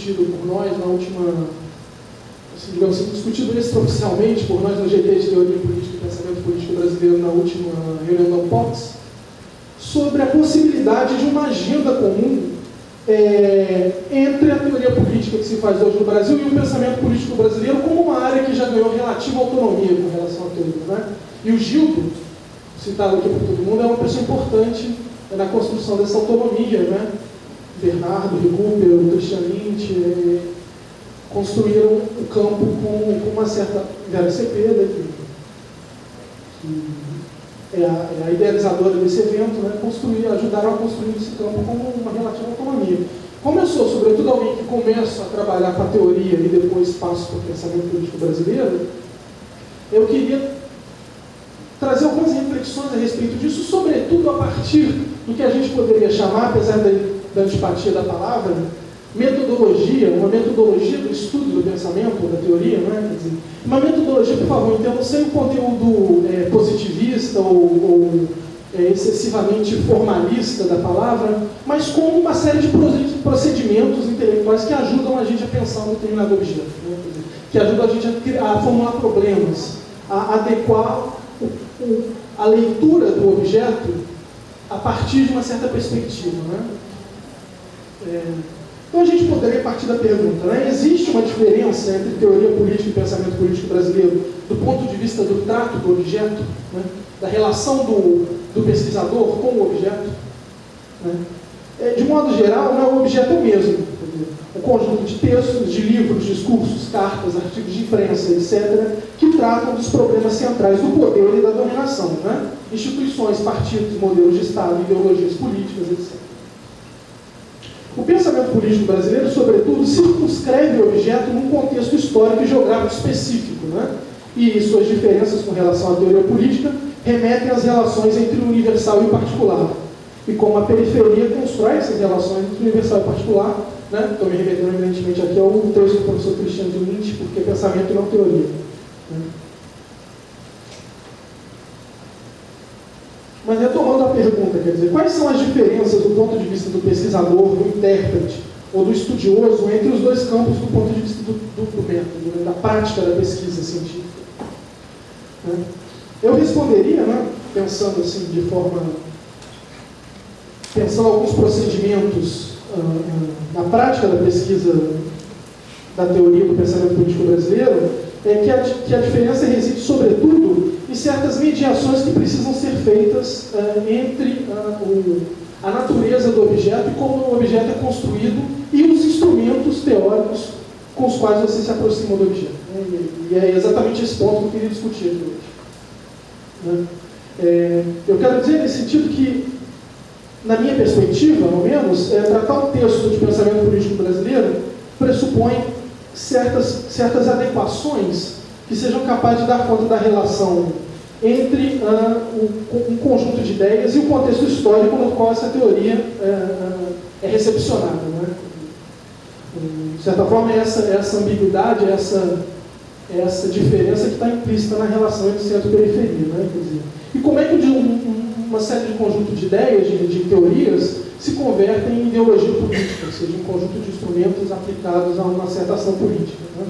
discutido por nós na última, assim, digamos assim, discutido extraoficialmente por nós no GT de Teoria Política e Pensamento Político Brasileiro na última reunião da POX, sobre a possibilidade de uma agenda comum entre a teoria política que se faz hoje no Brasil e o pensamento político brasileiro como uma área que já ganhou relativa autonomia com relação à teoria, né? E o Gildo, citado aqui por todo mundo, é uma pessoa importante na construção dessa autonomia, né? Bernardo, Recupero, Christian Lynch construíram o campo com uma certa Vera Cepeda, que é a idealizadora desse evento, né? Ajudaram a construir esse campo com uma relativa autonomia. Como eu sou, sobretudo, alguém que começa a trabalhar com a teoria e depois passo para o pensamento político brasileiro, eu queria trazer algumas reflexões a respeito disso, sobretudo a partir do que a gente poderia chamar, apesar da antipatia da palavra, metodologia, uma metodologia do estudo do pensamento, da teoria, não é? Quer dizer, uma metodologia, por favor, então, sem o conteúdo positivista ou excessivamente formalista da palavra, mas com uma série de procedimentos intelectuais que ajudam a gente a pensar um determinado objeto, né? Quer dizer, que ajudam a gente a formular problemas, a adequar a leitura do objeto a partir de uma certa perspectiva, né? Então a gente poderia partir da pergunta, né? Existe uma diferença entre teoria política e pensamento político brasileiro do ponto de vista do trato do objeto, né? Da relação do pesquisador com o objeto, né? De modo geral, né, o objeto é o mesmo. Um conjunto de textos, de livros, discursos, cartas, artigos de imprensa, etc., que tratam dos problemas centrais do poder e da dominação, né? Instituições, partidos, modelos de Estado, ideologias políticas, etc. O pensamento político brasileiro, sobretudo, circunscreve o objeto num contexto histórico e geográfico específico, né? E suas diferenças com relação à teoria política remetem às relações entre o universal e o particular. E como a periferia constrói essas relações entre o universal e o particular, né? Estou me remetendo, evidentemente, aqui ao texto do professor Christian Lynch, porque pensamento não teoria, né? Mas retomando a pergunta, quer dizer, quais são as diferenças do ponto de vista do pesquisador, do intérprete ou do estudioso entre os dois campos do ponto de vista do método, da prática da pesquisa científica? Né? Eu responderia, né, pensando assim, pensando alguns procedimentos na prática da pesquisa da teoria do pensamento político brasileiro, que a diferença reside, sobretudo, em certas mediações que precisam ser feitas entre a natureza do objeto e como o objeto é construído e os instrumentos teóricos com os quais você se aproxima do objeto, né? E é exatamente esse ponto que eu queria discutir aqui hoje, né? Eu quero dizer nesse sentido que, na minha perspectiva, ao menos, tratar o texto de pensamento político brasileiro pressupõe certas adequações que sejam capazes de dar conta da relação entre um conjunto de ideias e o contexto histórico no qual essa teoria é recepcionada, né? De certa forma, essa ambiguidade, essa diferença que está implícita na relação entre centro e periferia, né? Quer dizer, e como é que uma série de conjunto de ideias, de teorias, se convertem em ideologia política, ou seja, um conjunto de instrumentos aplicados a uma certa ação política, né?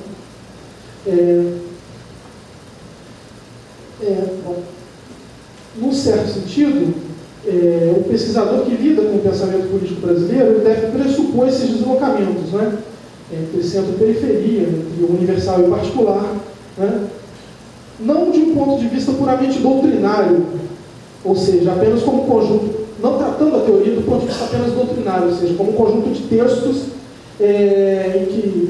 Bom, num certo sentido, o pesquisador que lida com o pensamento político brasileiro ele deve pressupor esses deslocamentos, né? Entre centro e periferia, entre o universal e o particular, né? Não de um ponto de vista puramente doutrinário, ou seja, apenas como conjunto, não tratando a teoria do ponto de vista apenas doutrinário, ou seja, como um conjunto de textos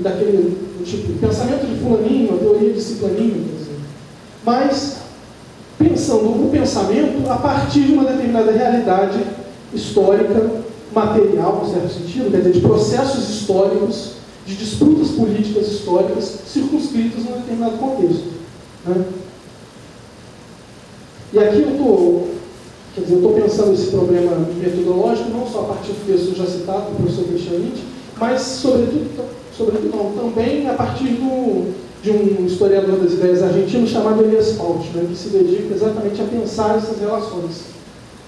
daquele tipo, pensamento de fulaninho, a teoria de ciclaninho, quer dizer, mas pensando o pensamento a partir de uma determinada realidade histórica, material, no certo sentido, quer dizer, de processos históricos, de disputas políticas históricas circunscritas num determinado contexto, né? E aqui eu estou pensando esse problema metodológico, não só a partir do texto já citado do professor Christian Lynch, mas, sobretudo não, também a partir de um historiador das ideias argentino chamado Elias Pauch, né, que se dedica exatamente a pensar essas relações,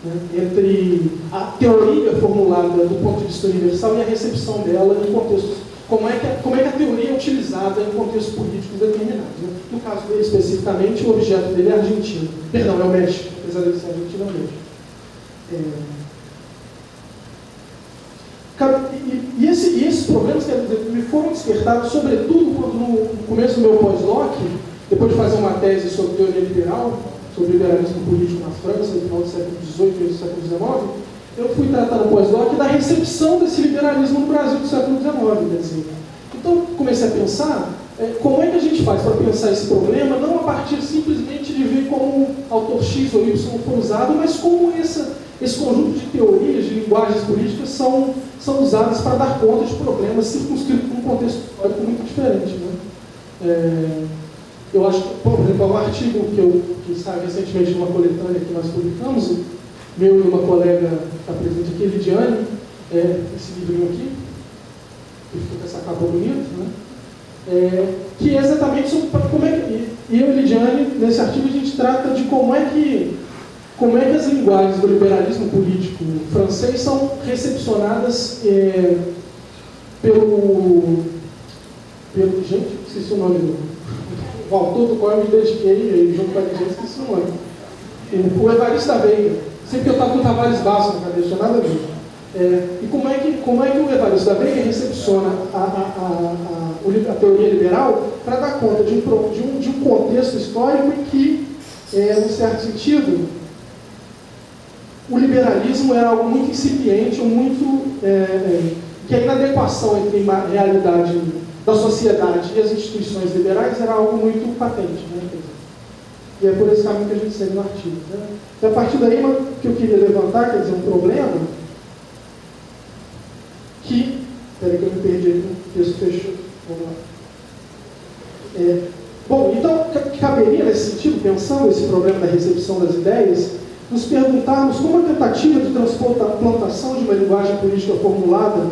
né, entre a teoria formulada do ponto de vista universal e a recepção dela em contextos como é que a teoria é utilizada em contextos políticos determinados. Né? No caso dele, especificamente, o objeto dele é a Argentina. Perdão, é o México, apesar de ser Argentina, é o México. E esses problemas, quer dizer, me foram despertados, sobretudo, quando no começo do meu pós-doc, depois de fazer uma tese sobre teoria liberal, sobre liberalismo político na França, no final do século XVIII e do século XIX, eu fui tratar no pós-doc da recepção desse liberalismo no Brasil do século XIX. Quer dizer. Então, comecei a pensar como é que a gente faz para pensar esse problema, não a partir simplesmente de ver como autor X ou Y foi usado, mas como esse conjunto de teorias, de linguagens políticas são usadas para dar conta de problemas circunscritos num contexto histórico muito diferente. Né? Eu acho que, por exemplo, um artigo que saiu recentemente numa coletânea que nós publicamos, meu e uma colega que está presente aqui, Lidiane, esse livrinho aqui, que fica com essa capa bonita, né? Que é exatamente sobre como é que... E eu e Lidiane, nesse artigo, a gente trata de como é que as linguagens do liberalismo político francês são recepcionadas pelo... Gente, esqueci o nome o autor do qual eu me dediquei, junto com a Lidiane, esqueci o nome. O Evaristo da Veiga. Sempre que eu estava com o Tavares Basso na cabeça, tinha nada a ver. E como é que o Evaristo da Veiga recepciona a teoria liberal para dar conta de um contexto histórico em que, em certo sentido, o liberalismo era algo muito incipiente, que a inadequação entre a realidade da sociedade e as instituições liberais era algo muito patente. Né? E é por esse caminho que a gente segue no artigo. Né? E a partir daí, que eu queria levantar, quer dizer, um problema que... Espera que eu me perdi aqui, o texto fechou. Vamos lá. Bom, então, caberia nesse sentido, pensando esse problema da recepção das ideias, nos perguntarmos como a tentativa de transplantação de uma linguagem política formulada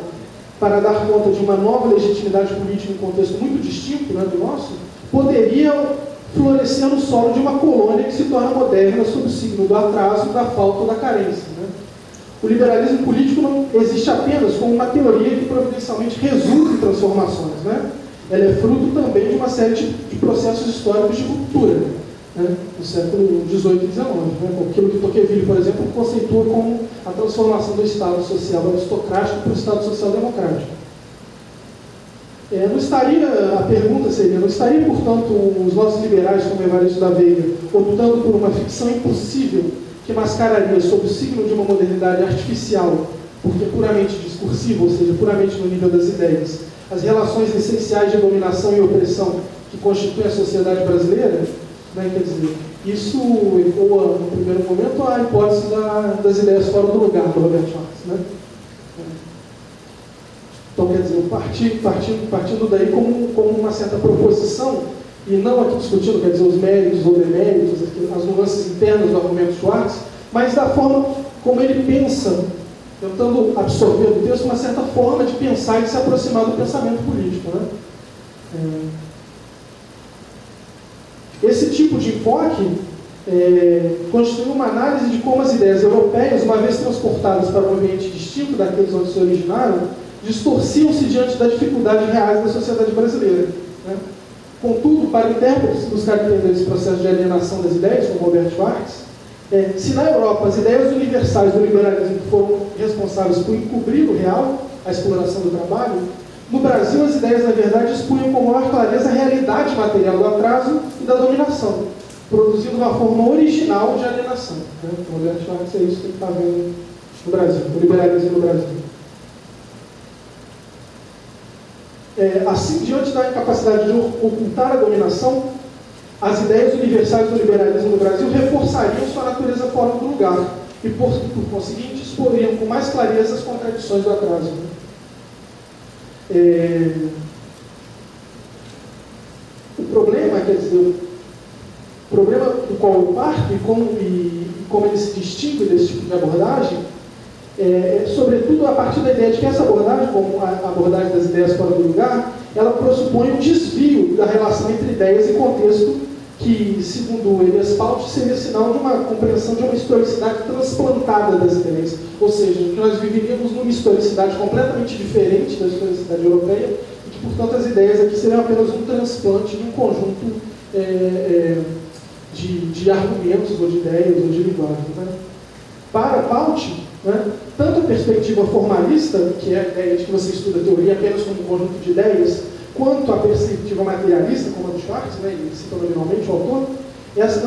para dar conta de uma nova legitimidade política em um contexto muito distinto, né, do nosso, poderia florescer no solo de uma colônia que se torna moderna sob o signo do atraso, da falta ou da carência. Né? O liberalismo político não existe apenas como uma teoria que providencialmente resulta em transformações. Né? Ela é fruto também de uma série de processos históricos de ruptura, né? No século XVIII e XIX. Né? Aquilo que Tocqueville, por exemplo, conceitua como a transformação do Estado social aristocrático para o Estado social democrático. A pergunta seria, não estaria, portanto, os nossos liberais, como Evaristo da Veiga, optando por uma ficção impossível que mascararia sob o signo de uma modernidade artificial, porque puramente discursiva, ou seja, puramente no nível das ideias, as relações essenciais de dominação e opressão que constituem a sociedade brasileira? Né? Quer dizer, isso ecoa, no primeiro momento, a hipótese das ideias fora do lugar, do Robert Schwartz. Né? Então, quer dizer, partindo daí como uma certa proposição, e não aqui discutindo, quer dizer, os méritos ou deméritos, as nuances internas do argumento Schwartz, mas da forma como ele pensa, tentando absorver do texto uma certa forma de pensar e se aproximar do pensamento político. Né? Esse tipo de enfoque constitui uma análise de como as ideias europeias, uma vez transportadas para um ambiente distinto daqueles onde se originaram, distorciam-se diante das dificuldades reais da sociedade brasileira. Né? Contudo, para intérpretes buscar entender esse processo de alienação das ideias, como Robert Schwartz, se na Europa as ideias universais do liberalismo foram responsáveis por encobrir o real, a exploração do trabalho, no Brasil as ideias, na verdade, expunham com maior clareza a realidade material do atraso e da dominação, produzindo uma forma original de alienação. Né? Então, Robert Schwartz é isso que ele está vendo no Brasil, o liberalismo no Brasil. Assim, diante da incapacidade de ocultar a dominação, as ideias universais do liberalismo no Brasil reforçariam sua natureza fora do lugar e, por conseguinte, exporiam com mais clareza as contradições do atraso. O problema, quer dizer, o problema do qual eu parto e como ele se distingue desse tipo de abordagem sobretudo a partir da ideia de que essa abordagem, como a abordagem das ideias fora do lugar, ela pressupõe um desvio da relação entre ideias e contexto que, segundo Elias Paulo, seria sinal de uma compreensão de uma historicidade transplantada das ideias. Ou seja, que nós viveríamos numa historicidade completamente diferente da historicidade europeia e que, portanto, as ideias aqui seriam apenas um transplante de um conjunto de argumentos, ou de ideias, ou de linguagem. Né? Para Pauty, né, tanto a perspectiva formalista, que é a ideia de que você estuda a teoria apenas como um conjunto de ideias, quanto a perspectiva materialista, como a do Schwartz, né, ele cita nominalmente o autor,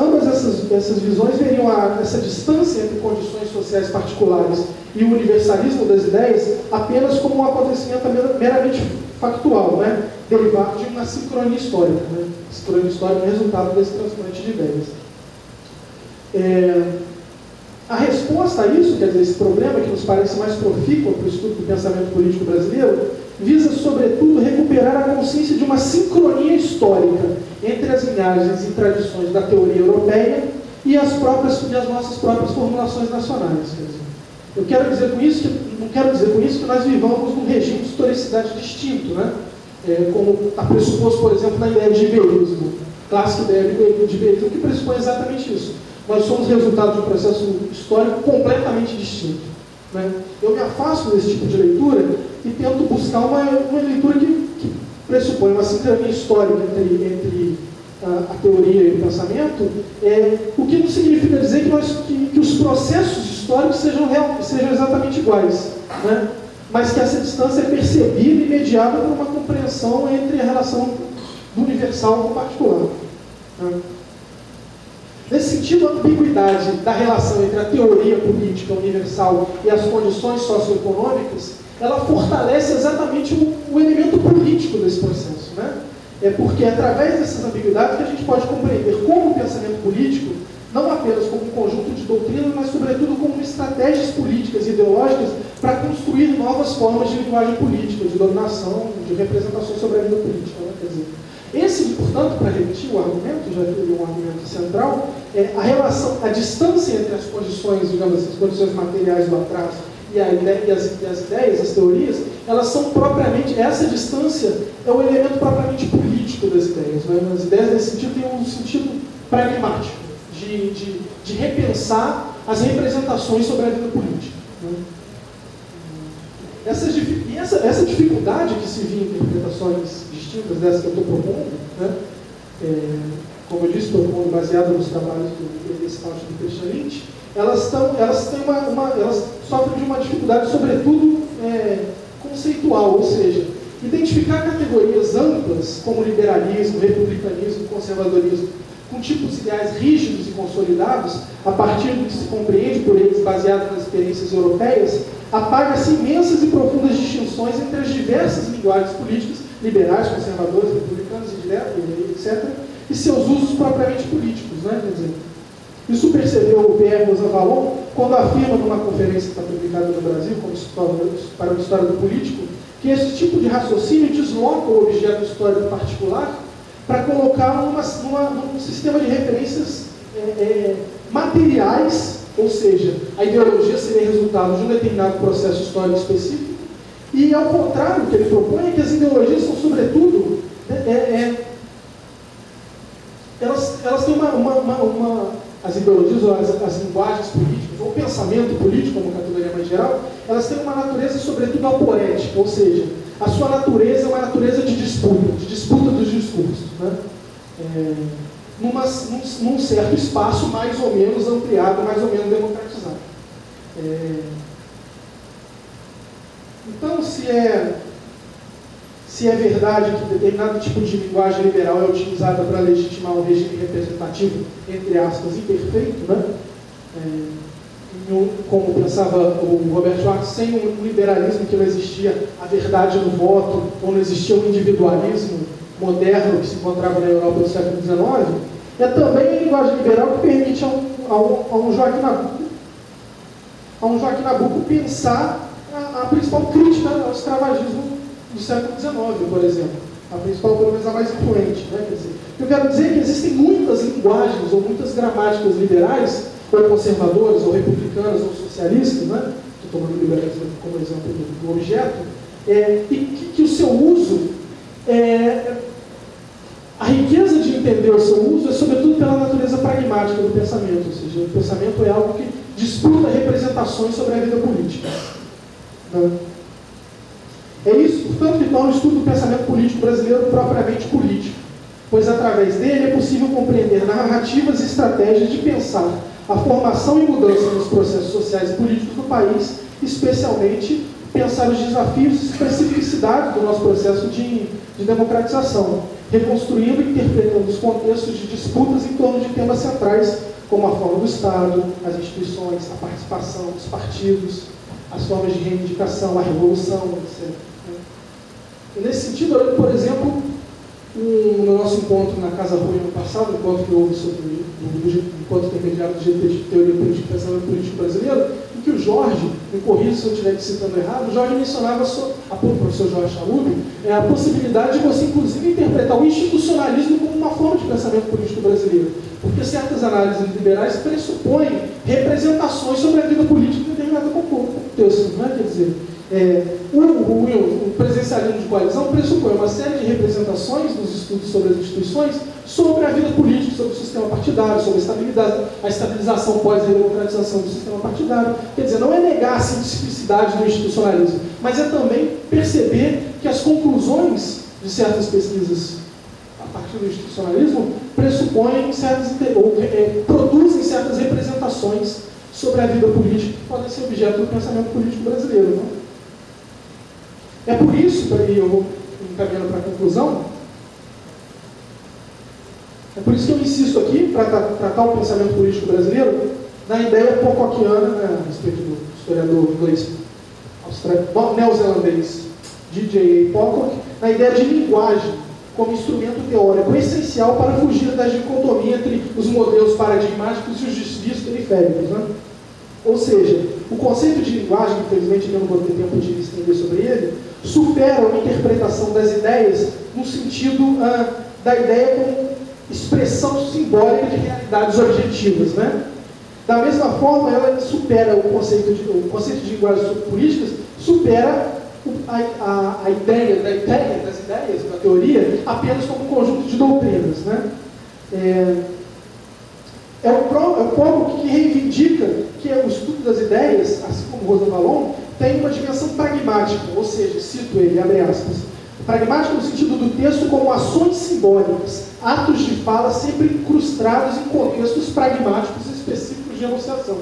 ambas essas visões veriam essa distância entre condições sociais particulares e o universalismo das ideias apenas como um acontecimento meramente factual, né, derivado de uma sincronia histórica. Né? Sincronia histórica é o resultado desse transplante de ideias. A resposta a isso, quer dizer, esse problema que nos parece mais profícuo para o estudo do pensamento político brasileiro, visa, sobretudo, recuperar a consciência de uma sincronia histórica entre as linhagens e tradições da teoria europeia e as nossas próprias formulações nacionais. Quer dizer, eu quero dizer com isso não quero dizer com isso que nós vivamos num regime de historicidade distinto, né? Como está pressuposto, por exemplo, na ideia de iberismo, clássica ideia de iberismo, que pressupõe exatamente isso. Nós somos resultado de um processo histórico completamente distinto. Né? Eu me afasto desse tipo de leitura e tento buscar uma leitura que pressupõe uma sincronia histórica entre a teoria e o pensamento, o que não significa dizer que os processos históricos sejam exatamente iguais, né? Mas que essa distância é percebida e mediada por uma compreensão entre a relação do universal com o particular. Né? Nesse sentido, a ambiguidade da relação entre a teoria política universal e as condições socioeconômicas, ela fortalece exatamente o elemento político desse processo. Né? É porque é através dessas ambiguidades que a gente pode compreender como o pensamento político, não apenas como um conjunto de doutrinas, mas sobretudo como estratégias políticas e ideológicas para construir novas formas de linguagem política, de dominação, de representação sobre a vida política. Né? Quer dizer, esse, portanto, para repetir o argumento, já que é um argumento central, a relação, a distância entre as condições, digamos assim, as condições materiais do atraso e as ideias, as teorias, elas são propriamente, essa distância é o elemento propriamente político das ideias. Né? As ideias, nesse sentido, têm um sentido pragmático, de repensar as representações sobre a vida política. Né? Essa dificuldade que se vê em interpretações distintas dessas que eu estou propondo, né? Como eu disse, propondo baseado nos trabalhos desse Pauty do Christian Lynch, elas sofrem de uma dificuldade, sobretudo, conceitual, ou seja, identificar categorias amplas, como liberalismo, republicanismo, conservadorismo, com tipos ideais rígidos e consolidados, a partir do que se compreende por eles, baseado nas experiências europeias, apaga-se imensas e profundas distinções entre as diversas linguagens políticas, liberais, conservadores, republicanos, etc., e seus usos propriamente políticos. Né? Quer dizer, isso percebeu o Pierre Rosanvallon quando afirma numa conferência que está publicada no Brasil, para uma história do político, que esse tipo de raciocínio desloca o objeto histórico particular para colocá-lo num sistema de referências materiais, ou seja, a ideologia seria resultado de um determinado processo histórico específico, e ao contrário, o que ele propõe é que as ideologias são, sobretudo, elas têm as ideologias ou as linguagens políticas, ou o pensamento político, como categoria mais geral, elas têm uma natureza, sobretudo, aporética, ou seja, a sua natureza é uma natureza de disputa dos discursos, né? Num certo espaço mais ou menos ampliado, mais ou menos democratizado. Então, se é verdade que determinado tipo de linguagem liberal é utilizada para legitimar um regime representativo, entre aspas, imperfeito, né? Como pensava o Robert Schwartz, sem um liberalismo que não existia a verdade no voto, ou não existia um individualismo moderno que se encontrava na Europa do século XIX, é também a linguagem liberal que permite a um Joaquim Nabuco pensar a principal crítica ao escravagismo do século XIX, por exemplo. A principal, pelo menos a mais influente. Né? Quer dizer, eu quero dizer que existem muitas linguagens ou muitas gramáticas liberais, ou conservadoras, ou republicanas, ou socialistas, né? Estou tomando o liberalismo como exemplo do objeto, e que o seu uso, a riqueza de entender o seu uso é sobretudo pela natureza pragmática do pensamento, ou seja, o pensamento é algo que disputa representações sobre a vida política. Né? É isso, portanto, que torna o estudo do pensamento político brasileiro propriamente político, pois através dele é possível compreender narrativas e estratégias de pensar a formação e mudança nos processos sociais e políticos do país, especialmente pensar os desafios e especificidades do nosso processo de democratização, reconstruindo e interpretando os contextos de disputas em torno de temas centrais, como a forma do Estado, as instituições, a participação dos partidos, as formas de reivindicação, a revolução, etc. E nesse sentido, olhando, por exemplo, no nosso encontro na Casa Rui no passado, encontro que houve sobre o encontro intermediário do GT de Teoria Política e Pensamento Político Brasileiro, em que o Jorge, me corrija se eu estiver citando errado, o Jorge mencionava, o professor Jorge Chalub, a possibilidade de você, inclusive, interpretar o institucionalismo como uma forma de pensamento político brasileiro, porque certas análises liberais pressupõem representações sobre a vida política em determinado contexto, não é? Quer dizer, o presencialismo de coalizão pressupõe uma série de representações nos estudos sobre as instituições, sobre a vida política, sobre o sistema partidário, sobre a estabilização pós-redemocratização do sistema partidário. Quer dizer, não é negar a cientificidade do institucionalismo, mas é também perceber que as conclusões de certas pesquisas a partir do institucionalismo pressupõem produzem certas representações sobre a vida política que podem ser objeto do pensamento político brasileiro. Não? É por isso, e eu vou encaminhando para a conclusão, é por isso que eu insisto aqui, para tratar o pensamento político brasileiro, na ideia Pocockiana, a respeito do historiador inglês neozelandês J.J. Pocock, na ideia de linguagem como instrumento teórico essencial para fugir da dicotomia entre os modelos paradigmáticos e os desvios periféricos. Né? Ou seja, o conceito de linguagem, infelizmente eu não vou ter tempo de estender sobre ele, supera uma interpretação das ideias no sentido da ideia como expressão simbólica de realidades objetivas. Né? Da mesma forma, ela supera o conceito de linguagens políticas, supera a ideia das ideias, da teoria, apenas como um conjunto de doutrinas. Né? É o Pocock que reivindica que o estudo das ideias, assim como Rosa Valon, tem uma dimensão pragmática, ou seja, cito ele, abre aspas, pragmática no sentido do texto como ações simbólicas, atos de fala sempre incrustados em contextos pragmáticos específicos de enunciação.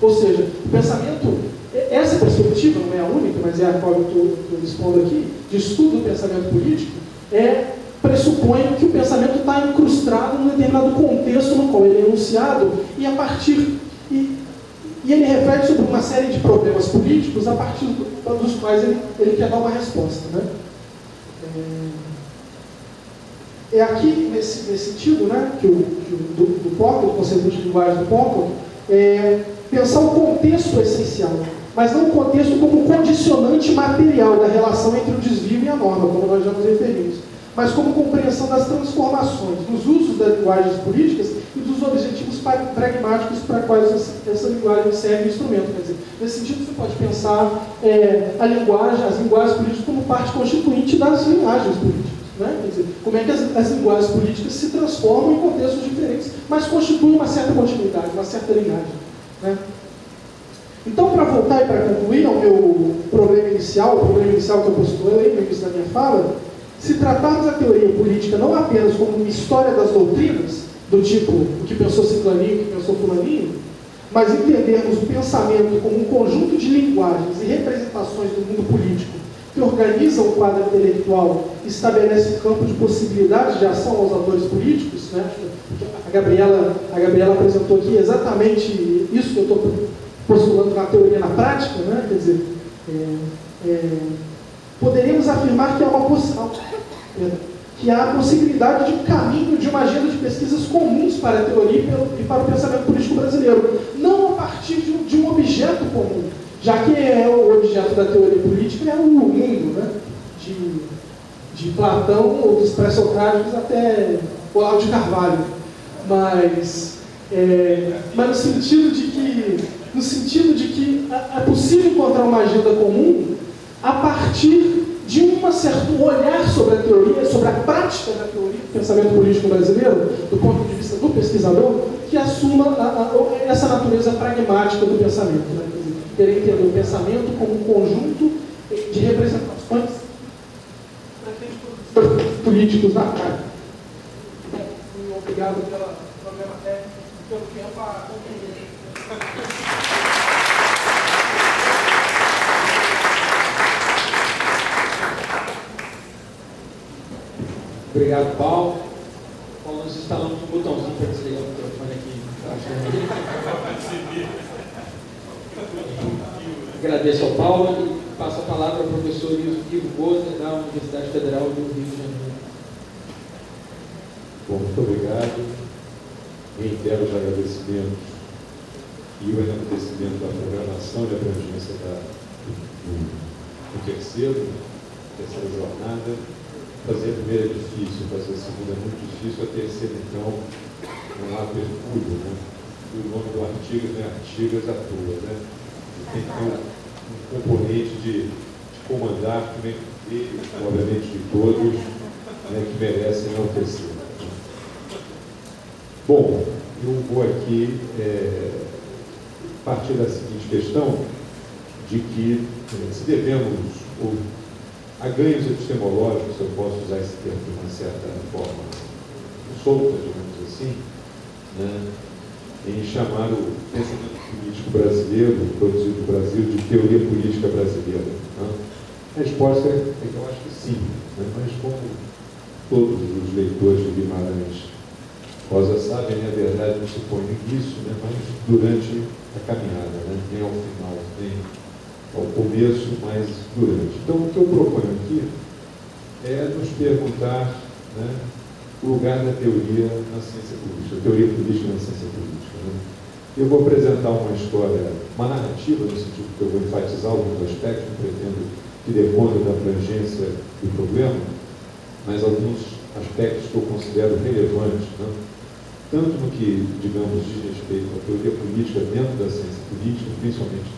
Ou seja, o pensamento, essa perspectiva, não é a única, mas é a qual eu estou expondo aqui, de estudo do pensamento político, pressupõe que o pensamento está incrustado num determinado contexto no qual ele é enunciado e a partir... E ele reflete sobre uma série de problemas políticos a partir dos quais ele quer dar uma resposta. Né? É aqui, nesse sentido, né, que do Pocock, o conceito de linguagem do Pocock, pensar o contexto essencial, mas não o contexto como condicionante material da relação entre o desvio e a norma, como nós já nos referimos, mas como compreensão das transformações, dos usos das linguagens políticas e dos objetivos pragmáticos para quais essa linguagem serve instrumento. Quer dizer, nesse sentido, você pode pensar as linguagens políticas como parte constituinte das linguagens políticas. Né? Quer dizer, como é que as linguagens políticas se transformam em contextos diferentes, mas constituem uma certa continuidade, uma certa linhagem. Né? Então, para voltar e para concluir ao meu problema inicial, o problema inicial que eu postulei no início da minha fala, se tratarmos a teoria política não apenas como uma história das doutrinas, do tipo, o que pensou Ciclaninho, o que pensou Fulaninho, mas entendermos o pensamento como um conjunto de linguagens e representações do mundo político que organizam o quadro intelectual e estabelece um campo de possibilidades de ação aos atores políticos, né? A Gabriela apresentou aqui exatamente isso que eu estou postulando na teoria na prática, né? Quer dizer, poderíamos afirmar que há a possibilidade de um caminho, de uma agenda de pesquisas comuns para a teoria e para o pensamento político brasileiro, não a partir de um objeto comum, já que o objeto da teoria política é o mundo, né? De Platão ou dos pré-socráticos até Olavo de Carvalho, mas no sentido de que é possível encontrar uma agenda comum a partir de um certo olhar sobre a teoria, sobre a prática da teoria do pensamento político brasileiro, do ponto de vista do pesquisador, que assuma essa natureza pragmática do pensamento. Né? Querer entender o pensamento como um conjunto de representações políticos da casa. Obrigado pelo problema técnico e pelo tempo a compreender. Obrigado, Paulo. Paulo, nós instalamos um botãozinho para desligar o microfone aqui. Agradeço ao Paulo e passo a palavra ao professor Ivo Boza, da Universidade Federal do Rio de Janeiro. Bom, muito obrigado. Reitero os agradecimentos e o enaltecimento da programação de abrangência do terceira jornada. Fazer a primeira é difícil, fazer a segunda é muito difícil, a terceira, então, não há mergulho, né? E o nome do artigo não é Artigas à toa, né? Tem que ter um componente de comandar, também, obviamente, de todos, né, que merecem enaltecer. Bom, eu vou aqui partir da seguinte questão, de que se devemos a ganhos epistemológicos, eu posso usar esse termo de uma certa forma solta, digamos assim, né, em chamar o pensamento político brasileiro, produzido no Brasil, de teoria política brasileira. Né? A resposta é que eu acho que sim, né? Mas como todos os leitores de Guimarães Rosa sabem, a verdade não se põe no início, né? Mas durante a caminhada, né? Nem ao final, nem ao começo, mas durante. Então, o que eu proponho aqui é nos perguntar, né, o lugar da teoria na ciência política, a teoria política na ciência política. Né? Eu vou apresentar uma história, uma narrativa, no sentido que eu vou enfatizar alguns aspectos, não pretendo que dê conta da abrangência do problema, mas alguns aspectos que eu considero relevantes, né? Tanto no que, digamos, diz respeito à teoria política dentro da ciência política, principalmente,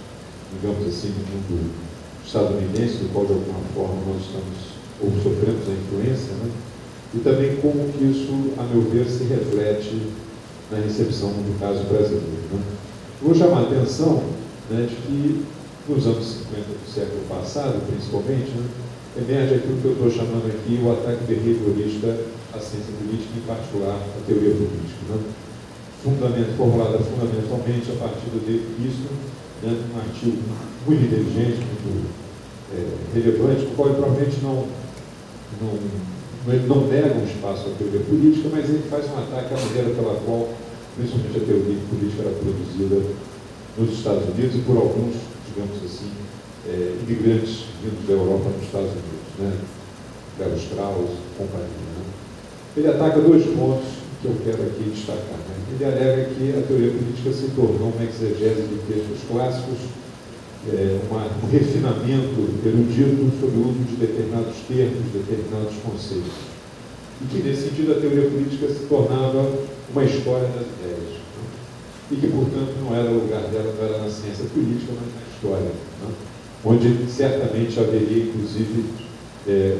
digamos assim, no mundo estadunidense, do qual de alguma forma nós estamos ou sofremos a influência, né? E também como que isso, a meu ver, se reflete na recepção do caso brasileiro. Né? Vou chamar a atenção, né, de que nos anos 50 do século passado, principalmente, né, emerge aquilo que eu estou chamando aqui o ataque behaviorista à ciência política, em particular à teoria política. Né? Formulada fundamentalmente a partir do David Easton, né, um artigo muito inteligente, muito relevante, no qual ele provavelmente ele não nega um espaço à teoria política, mas ele faz um ataque à maneira pela qual, principalmente a teoria política, era produzida nos Estados Unidos e por alguns, digamos assim, imigrantes vindos da Europa nos Estados Unidos, né? Karl Strauss, companhia. Né? Ele ataca dois pontos que eu quero aqui destacar. Né? Ele alega que a teoria política se tornou uma exegese de textos clássicos, um refinamento erudito sobre o uso de determinados termos, determinados conceitos. E que, nesse sentido, a teoria política se tornava uma história das ideias. Né? E que, portanto, não era o lugar dela, não era na ciência política, mas na história. Né? Onde certamente haveria, inclusive,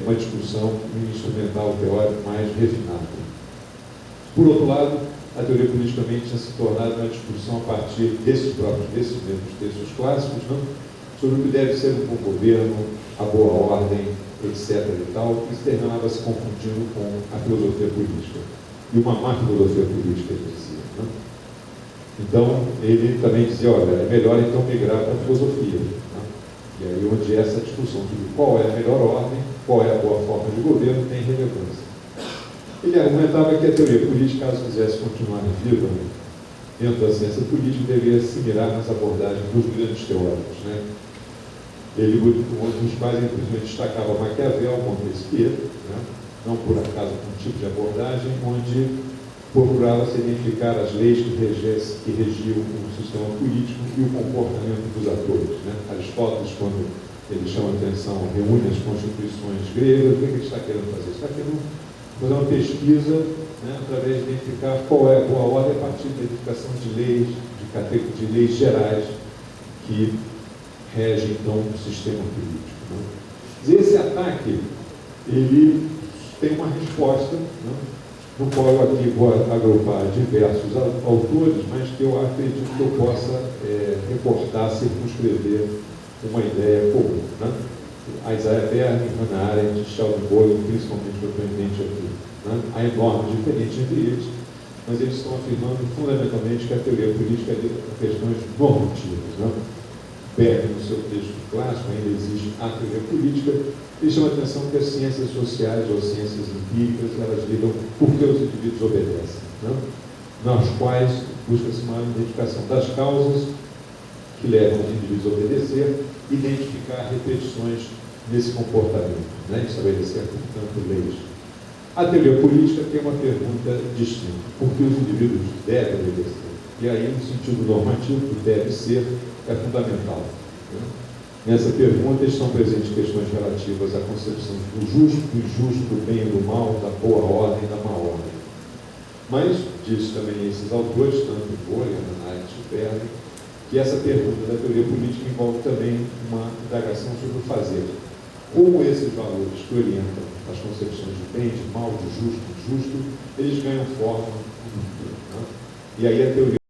uma discussão, um instrumental teórico mais refinado. Por outro lado, a teoria política também tinha se tornado uma discussão a partir desses mesmos textos clássicos, não? Sobre o que deve ser um bom governo, a boa ordem, etc. e tal, que terminava se confundindo com a filosofia política. E uma má filosofia política, ele dizia. Não? Então, ele também dizia, olha, é melhor então migrar para a filosofia. Não? E aí onde essa discussão sobre qual é a melhor ordem, qual é a boa forma de governo, tem relevância. Ele argumentava que a teoria política, caso quisesse continuar viva dentro da ciência política, deveria se mirar nas abordagens dos grandes teóricos. Né? Ele, um dos quais, infelizmente, destacava Maquiavel, Montesquieu, né? Não por acaso com um tipo de abordagem, onde procurava se identificar as leis que regiam o sistema político e o comportamento dos atores. Né? Aristóteles, quando ele chama a atenção, reúne as constituições gregas, o que ele está querendo fazer? Está querendo fazer uma pesquisa, né, através de identificar qual é a boa ordem a partir da identificação de leis, de leis gerais que regem, então, o sistema político. Né? E esse ataque, ele tem uma resposta, né, no qual eu aqui vou agrupar diversos autores, mas que eu acredito que eu possa reportar, circunscrever uma ideia comum. Né? Isaiah Berlin, Hannah Arendt, Sheldon Boyle, principalmente propriamente aqui. Né? Há enormes diferenças entre eles, mas eles estão afirmando fundamentalmente que a teoria política lida com questões normativas. Né? Berlin, no seu texto clássico, ainda existe a teoria política, e chama a atenção que as ciências sociais ou ciências empíricas, elas lidam porque os indivíduos obedecem, né? Nas quais busca-se uma identificação das causas que levam os indivíduos a obedecer, identificar repetições nesse comportamento, né? Estabelecer, portanto, leis. A teoria política tem uma pergunta distinta: por que os indivíduos devem obedecer? E aí, no sentido normativo, que deve ser, é fundamental. Né? Nessa pergunta estão presentes questões relativas à concepção do justo, do injusto, do bem e do mal, da boa ordem e da má ordem. Mas, diz também esses autores, tanto Boyle, Hannah Arendt e Berlin, que essa pergunta da teoria política envolve também uma indagação sobre o fazer. Como esses valores que orientam as concepções de bem, de mal, de justo, de injusto, eles ganham forma no mundo. Né? E aí a teoria